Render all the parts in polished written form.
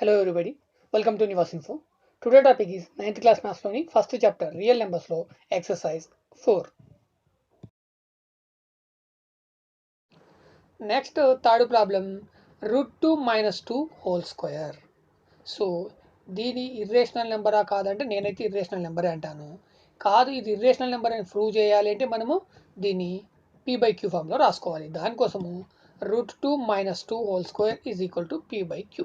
Hello everybody, welcome to Nivas Info. Today topic is 9th class maths loani first chapter real numbers lo exercise 4. Next third problem √2 - 2 whole square. So దీని irrational నెంబరా కాదంటే నేనైతే irrational నెంబరే అంటాను. కాదు ఇది irrational number అని prove చేయాలి అంటే మనము దీన్ని p/q ఫామ్లో రాసుకోవాలి. దానికోసము √2 - 2 whole square is equal to p/q.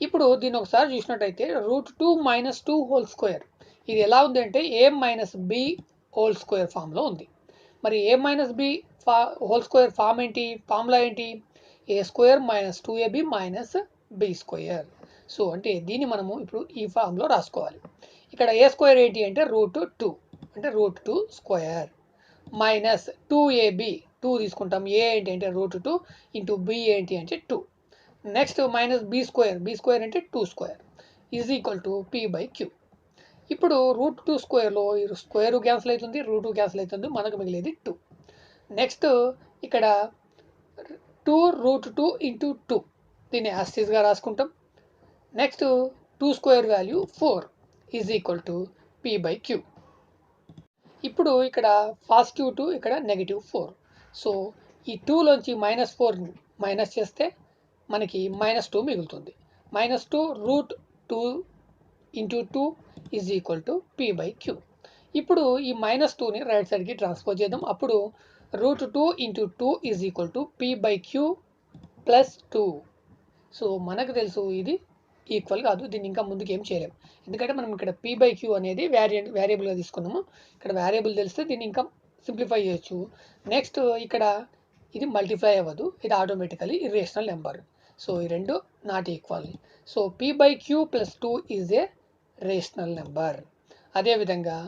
ఇప్పుడు దీన్ని ఒకసారి చూసినట్టయితే √2 - 2 హోల్ స్క్వేర్ ఇది ఎలా ఉంది అంటే a - b హోల్ స్క్వేర్ ఫామ్లో ఉంది. మరి a - b whole square form ఏంటి, ఫార్ములా ఏంటి? a² - 2ab - b square. So అంటే దీన్ని మనము ఇప్పుడు ఈ ఫామ్లో రాసుకోవాలి. ఇక్కడ a² ఏంటి అంటే √2 అంటే √2 స్క్వేర్ మైనస్ 2ab 2 తీసుకుంటాం. a ఏంటి అంటే √2 ఇంటూ b ఏంటి అంటే 2. నెక్స్ట్ మైనస్ b² అంటే 2 square is equal to p/q. ఇప్పుడు √2 స్క్వేర్లో స్క్వేర్ క్యాన్సిల్ అవుతుంది, √2 క్యాన్సిల్ అవుతుంది, మనకు మిగిలేది 2. నెక్స్ట్ ఇక్కడ 2√2 ఇంటూ 2 దీన్ని యాస్టీస్గా రాసుకుంటాం. Next 2 square value 4 is equal to p/q. ఇప్పుడు ఇక్కడ పాజిటివ్ 2 ఇక్కడ -4. సో ఈ 2లోంచి -4 మైనస్ చేస్తే మనకి -2 మిగులుతుంది. -2 √2 into 2 is equal to p/q. ఇప్పుడు ఈ -2ని రైట్ సైడ్కి ట్రాన్స్ఫర్ చేద్దాం. అప్పుడు √2 into 2 is equal to p/q plus 2. So మనకు తెలుసు ఇది ఈక్వల్ కాదు, దీన్ని ఇంకా ముందుకు ఏం చేయలేము. ఎందుకంటే మనం ఇక్కడ p/q అనేది వేరియబుల్గా తీసుకున్నాము. ఇక్కడ వేరియబుల్ తెలిస్తే దీన్ని ఇంకా సింప్లిఫై చేయొచ్చు. నెక్స్ట్ ఇక్కడ ఇది మల్టిప్లై అవ్వదు, ఇది ఆటోమేటికలీ ఇర్రేషనల్ నెంబర్. సో ఈ రెండు not equal. So p/q plus 2 is a rational number. అదేవిధంగా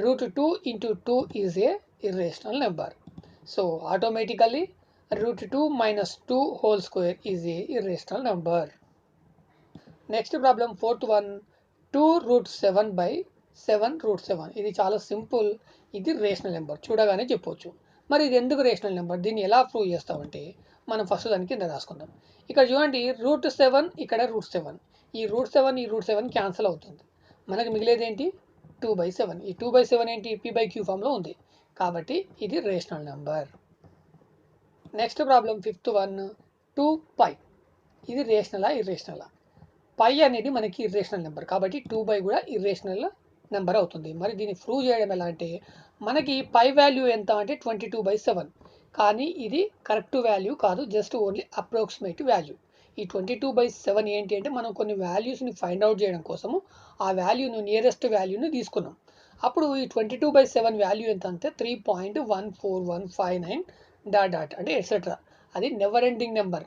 √2 into 2 is a irrational number. So automatically √2 - 2 whole square is a irrational number. Next problem 4th one 2√7/7√7. ఇది చాలా simple, ఇది rational number చూడగానే చెప్పొచ్చు. మరి ఇది ఎందుకు రేషనల్ నెంబర్, దీన్ని ఎలా ప్రూవ్ చేస్తామంటే మనం ఫస్ట్ దాని కింద రాసుకుందాం. ఇక్కడ చూడండి √7 ఇక్కడ √7, ఈ √7 క్యాన్సిల్ అవుతుంది. మనకు మిగిలేది ఏంటి 2/7. ఈ 2/7 ఏంటి p/q ఫామ్లో ఉంది కాబట్టి ఇది rational number. Next problem 5th one 2π. ఇది రేషనలా ఇర్రేషనలా? పై అనేది మనకి ఇర్రేషనల్ నెంబర్ కాబట్టి 2π కూడా ఇర్రేషనల్ నెంబర్ అవుతుంది. మరి దీన్ని ప్రూవ్ చేయడం ఎలా అంటే మనకి పై వాల్యూ ఎంత అంటే 22/7, కానీ ఇది కరెక్ట్ వాల్యూ కాదు, జస్ట్ ఓన్లీ అప్రాక్సిమేట్ వాల్యూ. ఈ 22/7 ఏంటి అంటే మనం కొన్ని వాల్యూస్ని ఫైండ్ అవుట్ చేయడం కోసము ఆ వాల్యూను నియరెస్ట్ వాల్యూని తీసుకున్నాం. అప్పుడు ఈ 22/7 వాల్యూ ఎంత అంటే 3.14159 ... అంటే ఎట్సెట్రా. అది నెవర్ ఎండింగ్ నెంబర్,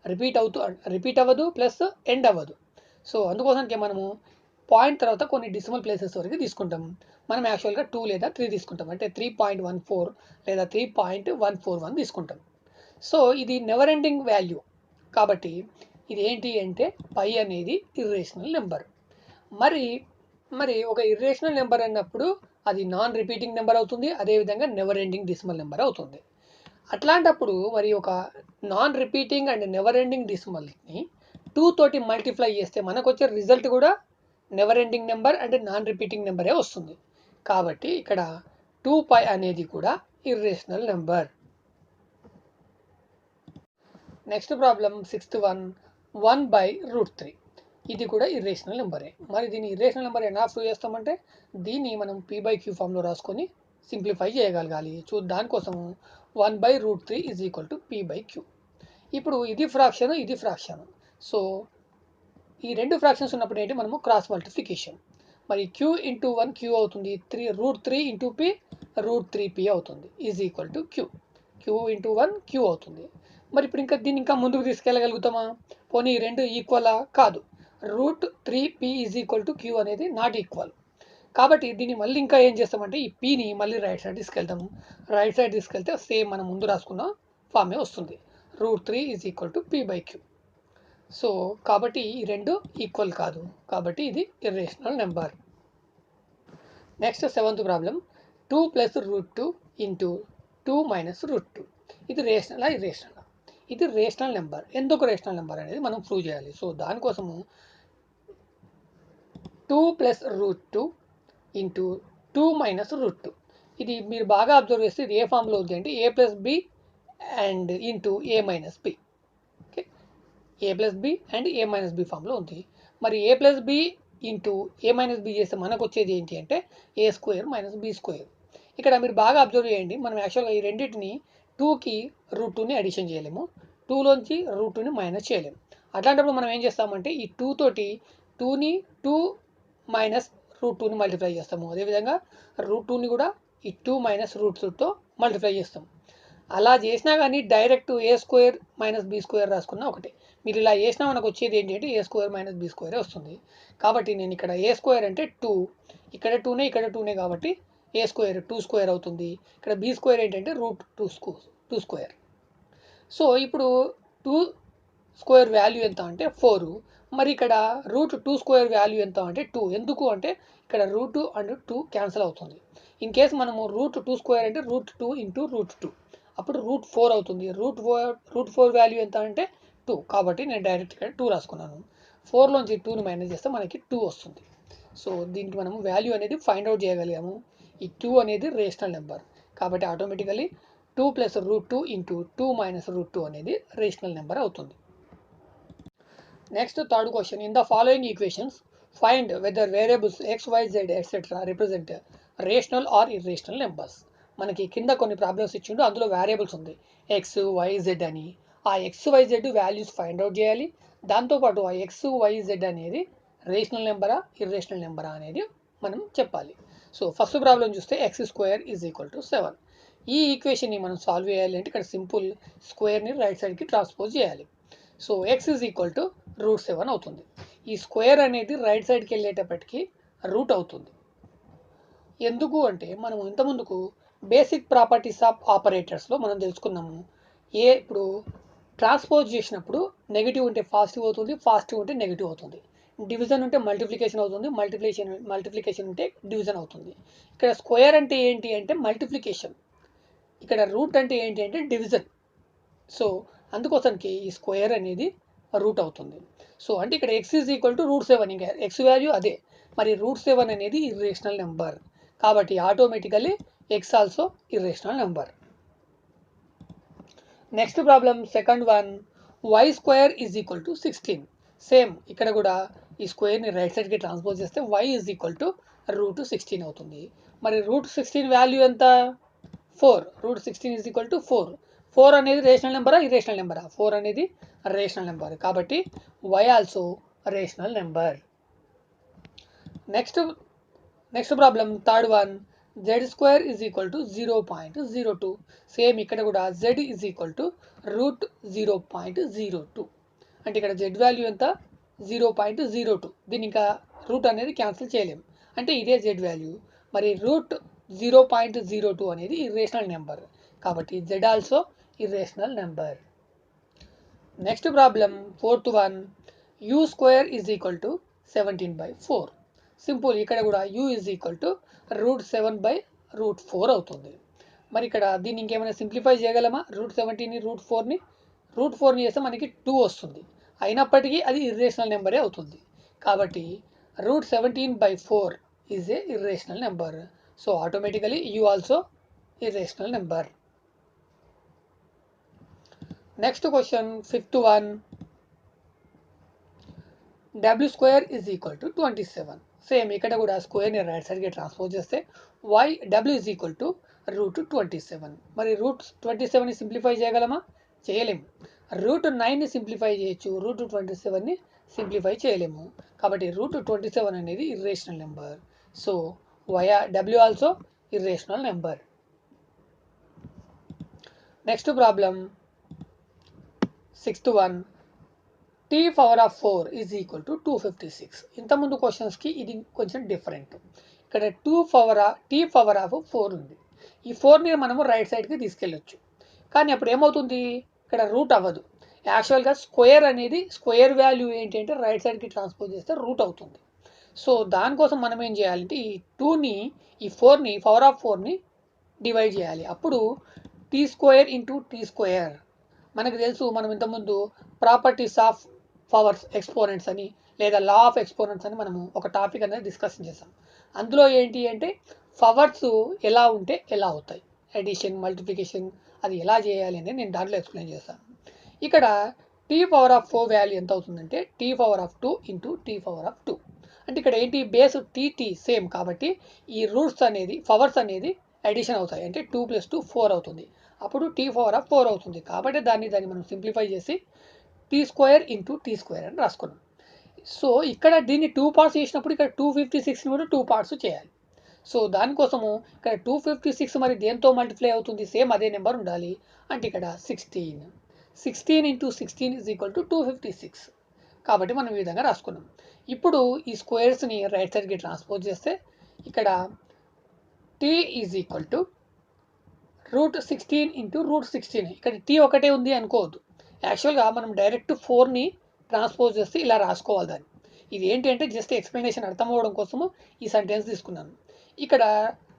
రిపీట్ అవ్వదు ప్లస్ ఎండ్ అవ్వదు. సో అందుకోసానికి మనము పాయింట్ తర్వాత కొన్ని డెసిమల్ ప్లేసెస్ వరకు తీసుకుంటాం. మనం యాక్చువల్గా 2 లేదా 3 తీసుకుంటాం, అంటే 3.14 లేదా 3.141 తీసుకుంటాం. సో ఇది నెవర్ ఎండింగ్ వాల్యూ కాబట్టి ఇది ఏంటి అంటే పై అనేది ఇర్రేషనల్ నెంబర్. మరి ఒక ఇర్రేషనల్ నెంబర్ అన్నప్పుడు అది నాన్ రిపీటింగ్ నెంబర్ అవుతుంది, అదేవిధంగా నెవర్ ఎండింగ్ డెసిమల్ నెంబర్ అవుతుంది. అట్లాంటప్పుడు మరి ఒక non repeating and never ending డెసిమల్ని 2 తోటి మల్టిప్లై చేస్తే మనకు వచ్చే రిజల్ట్ కూడా never ending number and non repeating నెంబరే వస్తుంది. కాబట్టి ఇక్కడ 2π అనేది కూడా irrational number. Next problem 6th one 1/√3. ఇది కూడా ఇర్రేషనల్ నెంబరే. మరి దీన్ని ఇర్రేషనల్ నెంబర్ ఎలా ప్రూవ్ చేస్తామంటే దీన్ని మనం p/q ఫామ్లో రాసుకొని సింప్లిఫై చేయగలగాలి. దానికోసము 1/√3 ఈజ్ ఈక్వల్ టు p/q. ఇప్పుడు ఇది ఫ్రాక్షన్, ఇది ఫ్రాక్షన్. సో ఈ రెండు ఫ్రాక్షన్స్ ఉన్నప్పుడు ఏంటి మనము క్రాస్ మల్టిప్లికేషన్. మరి q ఇంటూ 1 q అవుతుంది, √3 ఇంటూ p √3p అవుతుంది is equal to q. q into 1 q అవుతుంది. మరి ఇప్పుడు దీన్ని ఇంకా ముందుకు తీసుకెళ్ళగలుగుతామా? పోనీ ఈ రెండు ఈక్వలా? కాదు. √3p is equal to q అనేది నాట్ ఈక్వల్. కాబట్టి దీన్ని మళ్ళీ ఇంకా ఏం చేస్తామంటే ఈ pని మళ్ళీ రైట్ సైడ్ తీసుకెళ్తాము. రైట్ సైడ్ తీసుకెళ్తే సేమ్ మనం ముందు రాసుకున్న ఫామే వస్తుంది, √3 is equal to p/q. So కాబట్టి ఈ రెండు ఈక్వల్ కాదు కాబట్టి ఇది irrational number. Next 7th problem 2 + √2 into 2 - √2. ఇది రేషనలా ఇర్రేషనలా? ఇది రేషనల్ నెంబర్. ఎందుకు రేషనల్ నెంబర్ అనేది మనం ప్రూవ్ చేయాలి. సో దానికోసము 2 plus root 2 into 2 minus root 2. ఇది మీరు బాగా అబ్జర్వ్ చేస్తే ఇది ఏ ఫామ్లో ఉంది అంటే A plus B and into A minus B. Okay, A plus B and A minus B ఫామ్లో ఉంది. మరి A plus B into A minus B చేస్తే మనకు వచ్చేది ఏంటి అంటే A square minus B square. ఇక్కడ మీరు బాగా అబ్జర్వ్ చేయండి, మనం యాక్చువల్గా ఈ రెండింటిని 2కి రూట్ 2ని అడిషన్ చేయలేము, 2లోంచి రూట్ 2ని మైనస్ చేయలేము. అట్లాంటప్పుడు మనం ఏం చేస్తామంటే ఈ 2 తోటి 2ని 2 మైనస్ రూట్ 2ని మల్టిప్లై చేస్తాము. అదేవిధంగా రూట్ 2ని కూడా ఈ 2 మైనస్ రూట్ 2తో మల్టిప్లై చేస్తాం. అలా చేసినా కానీ డైరెక్ట్ ఏ స్క్వేర్ మైనస్ బి స్క్వేర్ రాసుకున్నా ఒకటే. మీరు ఇలా చేసినా మనకు వచ్చేది ఏంటి అంటే ఏ స్క్వేర్ మైనస్ బి స్క్వేరే వస్తుంది. కాబట్టి నేను ఇక్కడ ఏ స్క్వేర్ అంటే 2, ఇక్కడ 2నే ఇక్కడ 2నే కాబట్టి ఏ స్క్వేర్ 2 స్క్వేర్ అవుతుంది. ఇక్కడ బి స్క్వేర్ ఏంటంటే రూట్ 2 స్క్వేర్. సో ఇప్పుడు 2 స్క్వేర్ వాల్యూ ఎంత అంటే 4. మరి ఇక్కడ రూట్ 2 స్క్వేర్ వాల్యూ ఎంత అంటే 2. ఎందుకు అంటే ఇక్కడ రూట్ 2 అండ్ 2 క్యాన్సిల్ అవుతుంది. ఇన్ కేస్ మనము రూట్ 2 స్క్వేర్ అంటే రూట్ 2 ఇంటూ రూట్ 2, అప్పుడు రూట్ 4 అవుతుంది. రూట్ 4 వాల్యూ ఎంత అంటే 2. కాబట్టి నేను డైరెక్ట్ ఇక్కడ 2 రాసుకున్నాను. 4లోంచి 2ని మైనస్ చేస్తే మనకి 2 వస్తుంది. సో దీనికి మనము వాల్యూ అనేది ఫైండ్ అవుట్ చేయగలిగాము. ఈ 2 అనేది రేషనల్ నెంబర్. కాబట్టి automatically 2 plus root 2 into 2 minus root 2 అనేది రేషనల్ నెంబర్ అవుతుంది. Next third question, in the following equations find whether variables x y z etcetera represent rational or irrational numbers. మనకి కింద కొన్ని problems ఇచ్చిండు, అందులో వేరియబుల్స్ ఉంది X y z అని. ఆ x y z values find out చేయాలి. దాంతోపాటు ఆ ఎక్స్ వై జెడ్ అనేది రేషనల్ నెంబరా ఇర్రేషనల్ నెంబరా అనేది మనం చెప్పాలి. సో ఫస్ట్ ప్రాబ్లం చూస్తే x square is equal to 7. ఈ ఈక్వేషన్ని మనం సాల్వ్ చేయాలి అంటే ఇక్కడ సింపుల్ స్క్వేర్ని రైట్ సైడ్కి ట్రాన్స్పోజ్ చేయాలి. So x is equal to root 7 అవుతుంది. ఈ స్క్వేర్ అనేది రైట్ సైడ్కి వెళ్ళేటప్పటికి రూట్ అవుతుంది. ఎందుకు అంటే మనం ఇంతకుముందుకు బేసిక్ ప్రాపర్టీస్ ఆఫ్ ఆపరేటర్స్లో మనం తెలుసుకున్నాము. ఇప్పుడు ట్రాన్స్పోజ్ చేసినప్పుడు నెగిటివ్ ఉంటే పాజిటివ్ అవుతుంది, పాజిటివ్ ఉంటే నెగిటివ్ అవుతుంది. డివిజన్ ఉంటే మల్టిప్లికేషన్ అవుతుంది, మల్టిప్లికేషన్ ఉంటే డివిజన్ అవుతుంది. ఇక్కడ స్క్వేర్ అంటే ఏంటి అంటే మల్టిప్లికేషన్, ఇక్కడ రూట్ అంటే ఏంటి అంటే డివిజన్. సో అందుకోసానికి ఈ స్క్వేర్ అనేది రూట్ అవుతుంది. సో అంటే ఇక్కడ x is equal to root 7, ఇంకా ఎక్స్ వాల్యూ అదే. మరి రూట్ 7 అనేది ఇర్రేషనల్ నెంబర్, కాబట్టి automatically x also irrational number. Next problem second one, y square is equal to 16. Same ఇక్కడ కూడా ఈ స్క్వేర్ని రైట్ సైడ్కి ట్రాన్స్పోజ్ చేస్తే y is equal to root 16 అవుతుంది. మరి రూట్ 16 వాల్యూ ఎంత 4. Route 16 is equal to 4. 4 అనేది రేషనల్ నెంబరా ఇర్రేషనల్ నెంబరా? 4 అనేది రేషనల్ నెంబర్, కాబట్టి y also rational number. Next problem third one, z square is equal to 0.02. Same ఇక్కడ కూడా z is equal to root 0.02. అంటే ఇక్కడ జెడ్ వాల్యూ ఎంత 0.02. దీని ఇంకా రూట్ అనేది క్యాన్సిల్ చేయలేము, అంటే ఇదే జెడ్ వాల్యూ. మరి రూట్ 0.02 అనేది ఇర్రేషనల్ నెంబర్, కాబట్టి Z also irrational number. Next problem fourth one, you square is equal to 17/4. Simple, ఇక్కడ కూడా you is equal to route 7/4 అవుతుంది. మరి ఇక్కడ దీన్ని ఇంకేమైనా సింప్లిఫై చేయగలమా? రూట్ 17ని రూట్ 4ని చేస్తే మనకి 2 వస్తుంది. అయినప్పటికీ అది ఇర్రేషనల్ నెంబరే అవుతుంది. కాబట్టి root 17/4 is a irrational number. So automatically u also irrational number. Next question fifth one, డబ్ల్యూ square is equal to 27. Same ఇక్కడ కూడా స్క్వేర్ని రైట్ సైడ్కి ట్రాన్స్పోజ్ చేస్తే వై డబ్ల్యూ ఈజ్ ఈక్వల్ టు రూట్ 27. మరి రూట్ 27ని సింప్లిఫై చేయగలమా? చేయలేము. రూట్ 9ని సింప్లిఫై చేయొచ్చు, రూట్ 27ని సింప్లిఫై చేయలేము. కాబట్టి రూట్ 27 అనేది ఇర్రేషనల్ నెంబర్. సో డబ్ల్యూ also irrational number. Next problem sixth one, tea power of 4 is equal to 256. ఇంతకుముందు క్వశ్చన్స్కి ఇది కొంచెం డిఫరెంట్. ఇక్కడ టీ పవర్ ఆఫ్ 4 ఉంది. ఈ 4ని మనము రైట్ సైడ్కి తీసుకెళ్ళొచ్చు, కానీ అప్పుడు ఏమవుతుంది, ఇక్కడ రూట్ అవ్వదు. యాక్చువల్గా స్క్వేర్ వాల్యూ ఏంటి అంటే రైట్ సైడ్కి ట్రాన్స్పోజ్ చేస్తే రూట్ అవుతుంది. సో దానికోసం మనం ఏం చేయాలంటే ఈ 4ని పవర్ ఆఫ్ 4ని డివైడ్ చేయాలి. అప్పుడు t square into t square మనకు తెలుసు మనం ఇంతకుముందు ప్రాపర్టీస్ ఆఫ్ పవర్స్ ఎక్స్పోనెంట్స్ అని లేదా లా ఆఫ్ ఎక్స్పోనెంట్స్ అని మనము ఒక టాపిక్ అనేది డిస్కషన్ చేసాం. అందులో ఏంటి అంటే పవర్స్ ఎలా ఉంటే ఎలా అవుతాయి, అడిషన్ మల్టిప్లికేషన్ అది ఎలా చేయాలి అనేది నేను దాంట్లో ఎక్స్ప్లెయిన్ చేస్తాను. ఇక్కడ టీ పవర్ ఆఫ్ 4 వాల్యూ ఎంత అవుతుందంటే t power of 2 into t power of 2. అంటే ఇక్కడ ఏంటి బేస్ టీ సేమ్ కాబట్టి ఈ రూట్స్ అనేది పవర్స్ అనేది అడిషన్ అవుతాయి. అంటే 2 + 2 4 అవుతుంది. అప్పుడు టీ పవర్ ఆఫ్ 4 అవుతుంది. కాబట్టి దాన్ని మనం సింప్లిఫై చేసి t² ఇంటూ t² అని రాసుకున్నాం. సో ఇక్కడ దీన్ని 2 పార్ట్స్ చేసినప్పుడు ఇక్కడ 256ని కూడా 2 పార్ట్స్ చేయాలి. సో దానికోసము ఇక్కడ 256 మరి దేంతో మల్టిప్లై అవుతుంది, సేమ్ అదే నెంబర్ ఉండాలి. అంటే ఇక్కడ 16 ఇంటూ 16 ఈజ్ ఈక్వల్ టు 256. కాబట్టి మనం ఈ విధంగా రాసుకున్నాం. ఇప్పుడు ఈ స్క్వేర్స్ని రైట్ సైడ్కి ట్రాన్స్పోజ్ చేస్తే ఇక్కడ t is equal to √16 into √16. ఇక్కడ t ఒకటే ఉంది అనుకోవద్దు. యాక్చువల్గా మనం డైరెక్ట్ 4ని ట్రాన్స్పోజ్ చేస్తే ఇలా రాసుకోవాలి దాన్ని. ఇది ఏంటి అంటే జస్ట్ ఎక్స్ప్లెనేషన్ అర్థం అవ్వడం కోసము ఈ సెంటెన్స్ తీసుకున్నాను. ఇక్కడ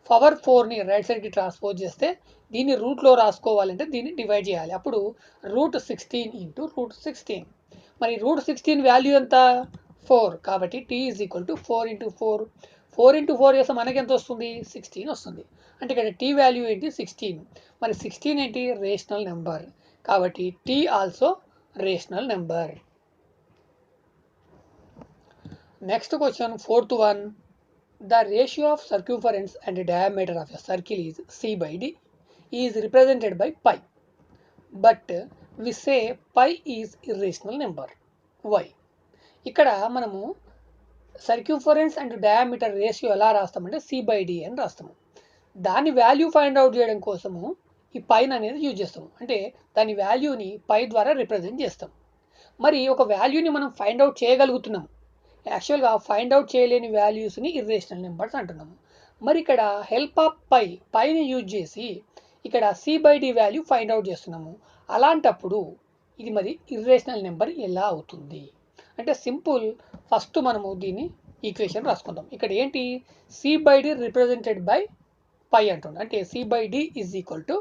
పవర్ 4ని రైట్ సైడ్కి ట్రాన్స్పోజ్ చేస్తే దీన్ని రూట్లో రాసుకోవాలంటే దీన్ని డివైడ్ చేయాలి. అప్పుడు √16 ఇంటూ √16. మరి √16 వాల్యూ ఎంత 4. కాబట్టి t is equal to 4 into 4. 4 into 4 చేస్తే మనకి ఎంత వస్తుంది 16 వస్తుంది. అంటే ఇక్కడ t వాల్యూ ఏంటి 16. మరి 16 ఏంటి రేషనల్ నెంబర్. కాబట్టి t also rational number. Next question 4th one. The ratio of circumference and diameter of a circle is c/d is represented by pi. But we say pi is irrational number. Why? ఇక్కడ మనము సర్క్యూఫరెన్స్ and diameter ratio ఎలా రాస్తామంటే c/d అని రాస్తాము. దాని value find out చేయడం కోసము ఈ పైన అనేది యూజ్ చేస్తాము. అంటే దాని వాల్యూని పై ద్వారా రిప్రజెంట్ చేస్తాం. మరి ఒక వాల్యూని మనం ఫైండ్ అవుట్ చేయగలుగుతున్నాం. యాక్చువల్గా ఫైండ్ అవుట్ చేయలేని వాల్యూస్ని ఇర్రేషనల్ నెంబర్స్ అంటున్నాము. మరి ఇక్కడ హెల్ప్ ఆఫ్ పైని యూజ్ చేసి ఇక్కడ c/d వాల్యూ ఫైండ్ అవుట్ చేస్తున్నాము. అలాంటప్పుడు ఇది మరి ఇర్రేషనల్ నెంబర్ ఎలా అవుతుంది అంటే సింపుల్. ఫస్ట్ మనము దీన్ని ఈక్వేషన్ రాసుకుందాం. ఇక్కడ ఏంటి c/d రిప్రజెంటెడ్ బై పై అంటుంది. అంటే c/d ఈజ్ ఈక్వల్ టు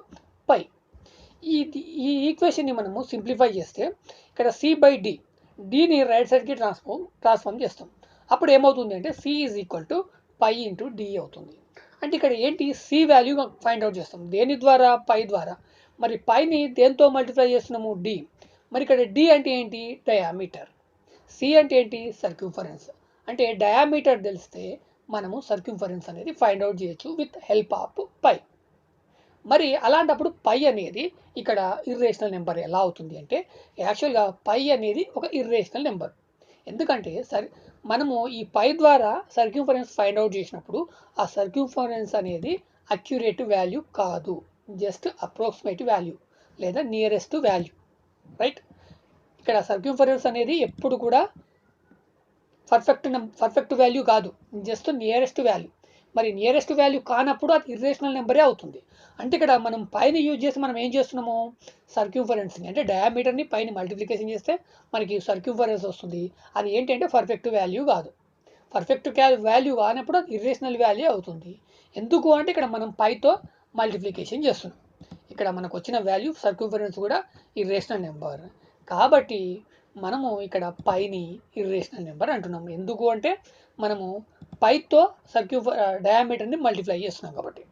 పై. ఈ ఈక్వేషన్ని మనము సింప్లిఫై చేస్తే ఇక్కడ c/d డీని రైట్ సైడ్కి ట్రాన్స్ఫార్మ్ చేస్తాం. అప్పుడు ఏమవుతుంది అంటే c is equal to pi into d అవుతుంది. అంటే ఇక్కడ ఏంటి c వాల్యూ ఫైండ్ అవుట్ చేస్తాం. దేని ద్వారా పై ద్వారా. మరి పైని దేంతో మల్టిప్లై చేస్తున్నాము d. మరి ఇక్కడ d అంటే ఏంటి డయామీటర్. c అంటే ఏంటి సర్క్యూఫరెన్స్. అంటే డయామీటర్ తెలిస్తే మనము సర్క్యూఫరెన్స్ అనేది ఫైండ్ అవుట్ చేయొచ్చు విత్ హెల్ప్ ఆఫ్ పై. మరి అలాంటప్పుడు పై అనేది ఇక్కడ ఇర్రేషనల్ నెంబర్ ఎలా అవుతుంది అంటే యాక్చువల్గా పై అనేది ఒక ఇర్రేషనల్ నెంబర్. ఎందుకంటే మనము ఈ పై ద్వారా సర్క్యూఫరెన్స్ ఫైండ్ అవుట్ చేసినప్పుడు ఆ సర్క్యూఫరెన్స్ అనేది అక్యురేట్ వాల్యూ కాదు, జస్ట్ అప్రాక్సిమేట్ వాల్యూ లేదా నియరెస్ట్ వాల్యూ. రైట్. ఇక్కడ సర్క్యూఫరెన్స్ అనేది ఎప్పుడు కూడా పర్ఫెక్ట్ వాల్యూ కాదు, జస్ట్ నియరెస్ట్ వాల్యూ. మరి నియరెస్ట్ వాల్యూ కానప్పుడు అది ఇర్రేషనల్ నెంబరే అవుతుంది. అంటే ఇక్కడ మనం పైన యూజ్ చేసి మనం ఏం చేస్తున్నాము సర్క్యూఫరెన్స్ని అంటే డయామీటర్ని పైన మల్టిప్లికేషన్ చేస్తే మనకి సర్క్యూఫరెన్స్ వస్తుంది. అది ఏంటంటే పర్ఫెక్ట్ వాల్యూ కాదు. పర్ఫెక్ట్ వాల్యూ కానప్పుడు అది ఇర్రేషనల్ వాల్యూ అవుతుంది. ఎందుకు అంటే ఇక్కడ మనం పైతో మల్టిప్లికేషన్ చేస్తున్నాం. ఇక్కడ మనకు వచ్చిన వాల్యూ సర్క్యూఫరెన్స్ కూడా ఇర్రేషనల్ నెంబర్. కాబట్టి మనము ఇక్కడ పైని ఇర్రేషనల్ నెంబర్ అంటున్నాము. ఎందుకు అంటే మనము పైతో డయామీటర్ని మల్టిప్లై చేస్తున్నాం కాబట్టి.